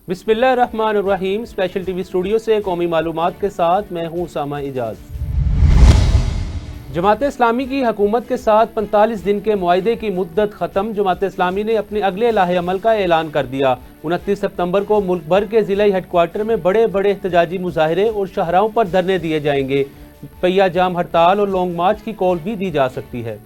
बिस्मिल्लाहिर्रहमानिर्रहीम। Special TV studio से कौमी मालूमात के साथ मैं हूँ उसामा इजाज। जमात इस्लामी की हुकूमत के साथ 45 दिन के मुआहदे की मुद्दत ख़त्म। जमात इस्लामी ने अपने अगले लाहे अमल का ऐलान कर दिया। 29 सितंबर को मुल्क भर के ज़िला हेडक्वार्टर में बड़े बड़े एहतजाजी मुजाहरे और शाहराहों पर धरने दिए जाएंगे। पहिया जाम हड़ताल और लॉन्ग मार्च की कॉल भी दी जा सकती है।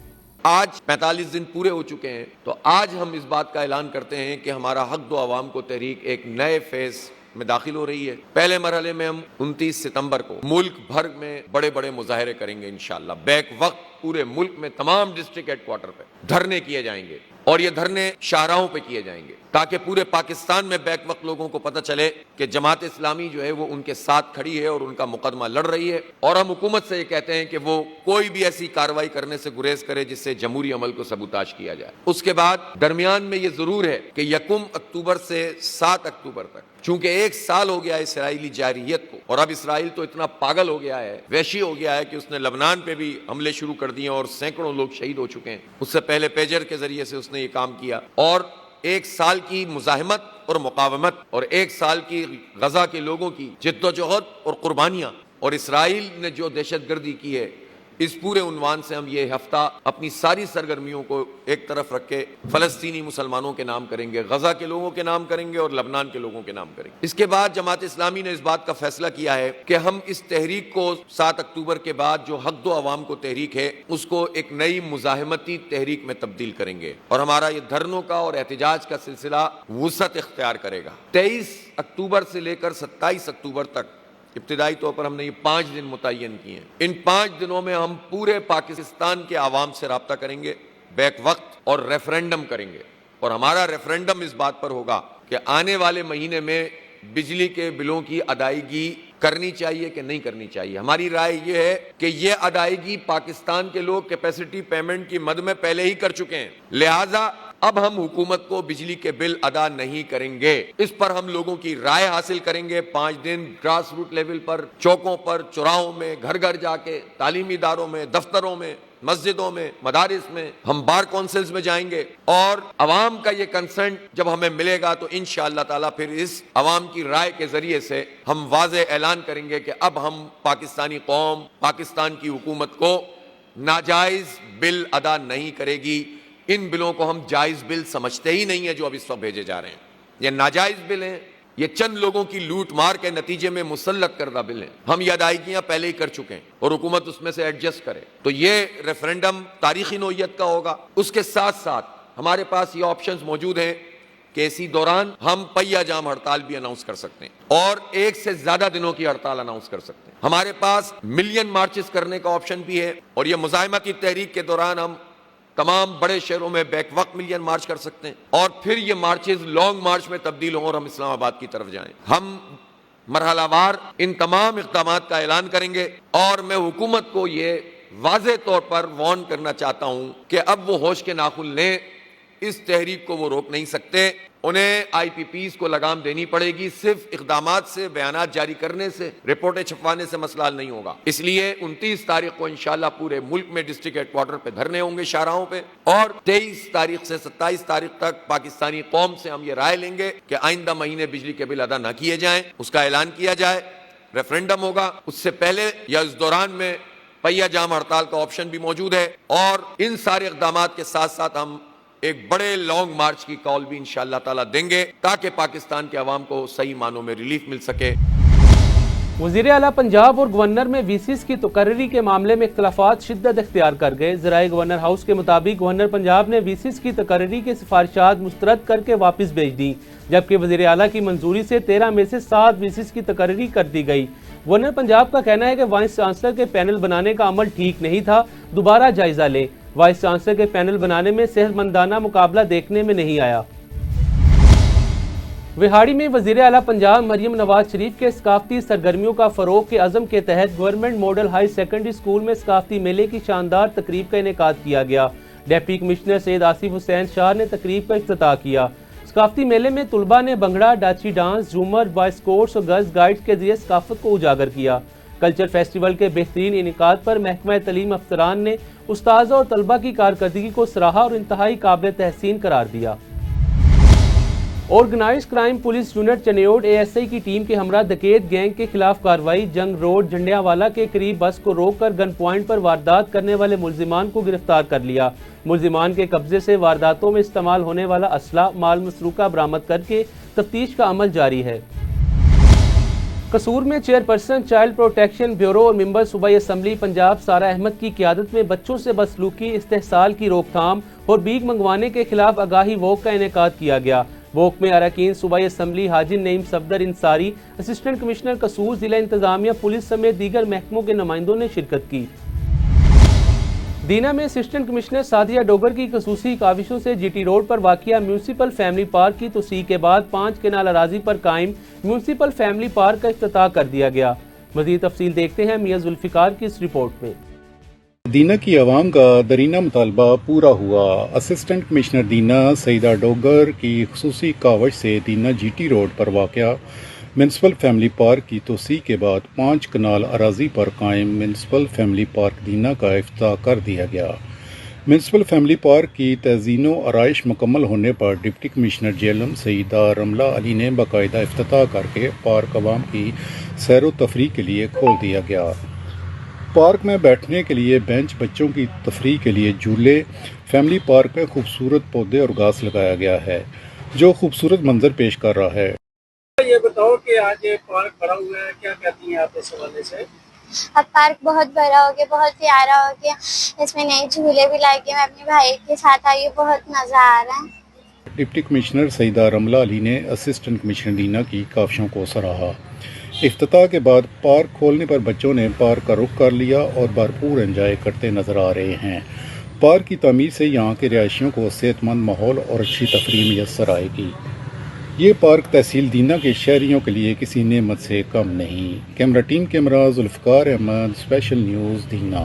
आज 45 दिन पूरे हो चुके हैं, तो आज हम इस बात का ऐलान करते हैं कि हमारा हक दो अवाम को तहरीक एक नए फेज में दाखिल हो रही है। पहले मरहले में हम 29 सितंबर को मुल्क भर में बड़े बड़े मुजाहरे करेंगे इंशाअल्लाह। बैक वक्त पूरे मुल्क में तमाम डिस्ट्रिक्ट हेडक्वार्टर पे धरने किए जाएंगे और ये धरने शाहराहों पे किए जाएंगे ताकि पूरे पाकिस्तान में बैक वक्त लोगों को पता चले कि जमात इस्लामी जो है वो उनके साथ खड़ी है और उनका मुकदमा लड़ रही है। और हम हुकूमत से ये कहते हैं कि वो कोई भी ऐसी कार्रवाई करने से गुरेज करे जिससे जमहूरी अमल को सबूताज किया जाए। उसके बाद दरमियान में ये जरूर है कि 1 अक्टूबर से 7 अक्टूबर तक, चूंकि 1 साल हो गया इसराइली जारहियत को, और अब इसराइल तो इतना पागल हो गया है, वहशी हो गया है कि उसने लबनान पे भी हमले शुरू कर दिए और सैकड़ों लोग शहीद हो चुके हैं। उससे पहले पेजर के जरिए से उसने ये काम किया। और 1 साल की मुजाहिमत और मुकावमत और 1 साल की गजा के लोगों की जिद्दोजहद और कुर्बानियां और इसराइल ने जो दहशतगर्दी की है, इस पूरे उन्वान से हम ये हफ्ता अपनी सारी सरगर्मियों को एक तरफ रख के फलस्तीनी मुसलमानों के नाम करेंगे, गजा के लोगों के नाम करेंगे और लबनान के लोगों के नाम करेंगे। इसके बाद जमात इस्लामी ने इस बात का फैसला किया है कि हम इस तहरीक को 7 अक्टूबर के बाद जो हक दो अवाम को तहरीक है उसको एक नई मुजाहिमती तहरीक में तब्दील करेंगे और हमारा ये धरनों का और एहतजाज का सिलसिला वुसअत इख्तियार करेगा। 23 अक्टूबर से लेकर 27 अक्टूबर तक इब्तिदाई तौर पर हमने ये 5 दिन मुतय्यन किए हैं। इन 5 दिनों में हम पूरे पाकिस्तान के आवाम से राब्ता करेंगे, बैक वक्त और रेफरेंडम करेंगे। और हमारा रेफरेंडम इस बात पर होगा कि आने वाले महीने में बिजली के बिलों की अदायगी करनी चाहिए कि नहीं करनी चाहिए। हमारी राय ये है कि ये अदायगी पाकिस्तान के लोग कैपेसिटी पेमेंट की मद में पहले ही कर चुके हैं, लिहाजा अब हम हुकूमत को बिजली के बिल अदा नहीं करेंगे। इस पर हम लोगों की राय हासिल करेंगे। 5 दिन ग्रास रूट लेवल पर, चौकों पर, चौराहों में, घर घर जाके, तालीमी इदारों में, दफ्तरों में, मस्जिदों में, मदारिस में, हम बार काउंसिल्स में जाएंगे और अवाम का ये कंसेंट जब हमें मिलेगा तो इंशाअल्लाह ताला फिर इस अवाम की राय के जरिए से हम वाज़े ऐलान करेंगे कि अब हम पाकिस्तानी कौम, पाकिस्तान की हुकूमत को नाजायज बिल अदा नहीं करेगी। इन बिलों को हम जायज बिल समझते ही नहीं है जो अब इस वक्त भेजे जा रहे हैं। ये नाजायज बिल हैं, ये चंद लोगों की लूट मार के नतीजे में मुसल्लत करदा बिल हैं। हम ये अदायगियां पहले ही कर चुके हैं और हुकूमत उसमें से एडजस्ट करे। तो ये रेफरेंडम तारीखी नोयत का होगा। उसके साथ साथ हमारे पास ये ऑप्शंस मौजूद हैं कि इसी दौरान हम पहिया जाम हड़ताल भी अनाउंस कर सकते हैं और 1 से ज्यादा दिनों की हड़ताल अनाउंस कर सकते हैं। हमारे पास मिलियन मार्चेस करने का ऑप्शन भी है और ये मुजाहिमत की तहरीक के दौरान हम तमाम बड़े शहरों में बैक वक्त मिलियन मार्च कर सकते हैं और फिर ये मार्चेस लॉन्ग मार्च में तब्दील हों और हम इस्लामाबाद की तरफ जाएं। हम मरहलावार इन तमाम इक़दामात का ऐलान करेंगे और मैं हुकूमत को ये वाज़े तौर पर वार्न करना चाहता हूं कि अब वो होश के नाखुन लें। इस तहरीक को वो रोक नहीं सकते। उन्हें IPPs को लगाम देनी पड़ेगी। सिर्फ इक़दामात से, बयानात जारी करने से, रिपोर्टें छपवाने से मसला हल नहीं होगा। इसलिए 29 तारीख को इंशाअल्लाह पूरे मुल्क में डिस्ट्रिक्ट हेडक्वार्टर पे धरने होंगे शाहराहों पे और 23 तारीख से 27 तारीख तक पाकिस्तानी कौम से हम ये राय लेंगे कि आइंदा महीने बिजली के बिल अदा न किए जाएं, उसका ऐलान किया जाए। रेफरेंडम होगा, उससे पहले या इस दौरान में पहिया जाम हड़ताल का ऑप्शन भी मौजूद है और इन सारे इक़दामात के साथ साथ हम एक बड़े लॉन्ग मार्च की कॉल भी इंशाअल्लाह ताला देंगे ताकि पाकिस्तान के अवाम को सही मानों में रिलीफ मिल सके। वज़ीर आला पंजाब और गवर्नर में VCs की तकर्री के मामले में इख्तलाफात शिद्दत इख्तियार कर गए। ज़राए गवर्नर हाउस के मुताबिक गवर्नर पंजाब ने VCs की तकर्री की सिफारिशात मुस्तरद करके वापस भेज दी, जबकि वज़ीर आला की मंजूरी से 13 में से 7 VCs की तकर्री कर दी गई। गवर्नर पंजाब का कहना है कि वाइस चांसलर के पैनल बनाने का अमल ठीक नहीं था, दोबारा जायजा लें। वाइस चांसलर के पैनल बनाने में सेहतमंदाना मुकाबला देखने में नहीं आया। विहाड़ी में वज़ीर आला पंजाब मरियम नवाज शरीफ के सकाफती सरगर्मियों का फ़रोग़ के अज़म के तहत government model high secondary school में सकाफती मेले की शानदार तकरीब का इनेकाद किया गया। डिप्टी कमिश्नर सैयद आसिफ हुसैन शाह ने तकरीब का इफ्तिताह किया। सकाफती मेले में तुलबा ने भंगड़ा, डाची डांस, झूमर, बॉयज कोर्स और गर्ल्स गाइड्स के जरिए सकाफत को उजागर किया। कल्चर फेस्टिवल के बेहतरीन इनेकाद पर महकमा तलीम अफसरान ने उस्ताद और तलबा की कारकर्दगी को सराहा और इंतहाई काबिल तहसीन करार दिया। Organise crime police unit Chiniot ASI की टीम के हमरा डकैत गैंग के खिलाफ कार्रवाई। जंग रोड झंडियावाला के करीब बस को रोककर गन पॉइंट पर वारदात करने वाले मुलजिमान को गिरफ्तार कर लिया। मुलजिमान के कब्जे से वारदातों में इस्तेमाल होने वाला असला माल मसरूका बरामद करके तफ्तीश का अमल जारी है। कसूर में चेयरपर्सन चाइल्ड प्रोटेक्शन ब्यूरो और मेंबर सूबाई असम्बली पंजाब सारा अहमद की क़यादत में बच्चों से बदसलूकी, इस्तेहसाल की रोकथाम और भीख मंगवाने के खिलाफ आगाही वॉक का इनेकाद किया गया। वॉक में अरकान सूबाई असम्बली हाजी नईम सफदर इंसारी, असिस्टेंट कमिश्नर कसूर, जिला इंतजामिया, पुलिस समेत दीगर महकमों के नुमाइंदों ने शिरकत की। दीना में असिस्टेंट कमिश्नर सादिया डोगर की खसूसी काविशों से GT रोड पर वाक़िया म्यूनसिपल फैमिली पार्क की तोसी के बाद 5 केनाल अराजी पर कायम म्यूनसिपल फैमिली पार्क का इफ्तिताह कर दिया गया। मज़ीद तफसील देखते हैं मियां जुल्फ़िकार की इस रिपोर्ट में। दीना की आवाम का दरीना मुतालबा पूरा हुआ। असिस्टेंट कमिश्नर दीना सईदा डोगर की खसूसी कावश से दीना GT रोड पर वाक़या म्यूनसिपल फैमिली पार्क की तोसी के बाद 5 कनाल अराजी पर कायम म्यूनसिपल फैमिली पार्क दीना का इफ्तिताह कर दिया गया। म्यूनसिपल फैमिली पार्क की तज़ीनो आराइश मुकम्मल होने पर डिप्टी कमिश्नर जेलम सईदा रमला अली ने बाकायदा इफ्तिताह करके पार्क आवाम की सैर व तफरीह के लिए खोल दिया गया। पार्क में बैठने के लिए बेंच, बच्चों की तफरीह के लिए झूले, फैमिली पार्क में खूबसूरत पौधे और घास लगाया गया है जो खूबसूरत मंजर पेश कर रहा है। ये बताओ कि आज ये पार्क बड़ा हुआ है, क्या कहती हैं आप इस हवाले से? अब पार्क बहुत बड़ा हो गया, बहुत प्यारा हो गया, इसमें नए झूले भी लगे। मैं अपने भाई के साथ आई, बहुत मज़ा आ रहा है। डिप्टी कमिश्नर सईदा रमला अली ने असिस्टेंट कमिश्नर दीना की काविशों को सराहा। इफ्तिताह के बाद पार्क खोलने पर बच्चों ने पार्क का रुख कर लिया और भरपूर एंजॉय करते नजर आ रहे हैं। पार्क की तमीर से यहाँ के रिहायशियों को सेहतमंद माहौल और अच्छी तफरीह मैसर आएगी। ये पार्क तहसील दीना के शहरियों के लिए किसी नेमत से कम नहीं। Camera team camera Zulfiqar Ahmed, special news Dina.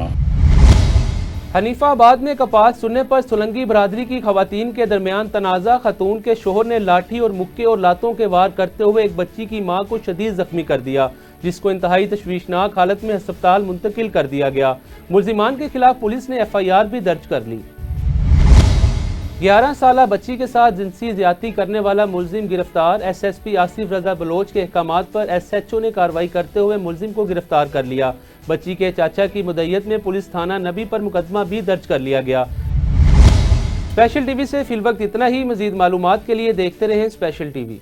Hanifabad में कपास सुनने पर सोलंगी बरादरी की खवातीन के दरमियान तनाज़ा। खातून के शोहर ने लाठी और मुक्के और लातों के वार करते हुए एक बच्ची की मां को शदीद जख्मी कर दिया, जिसको इंतहाई तशवीशनाक हालत में अस्पताल मुंतकिल कर दिया गया। मुलजिमान के खिलाफ पुलिस ने FIR भी दर्ज कर ली। 11 साला बच्ची के साथ जिनसी ज्यादती करने वाला मुलजिम गिरफ्तार। SSP आसिफ रजा बलोच के अहकामात पर SHO ने कार्रवाई करते हुए मुलजिम को गिरफ्तार कर लिया। बच्ची के चाचा की मुद्दईयत में पुलिस थाना नबी पर मुकदमा भी दर्ज कर लिया गया। स्पेशल TV से फिलवक्त इतना ही। मजीद मालूमात के लिए देखते रहें स्पेशल TV।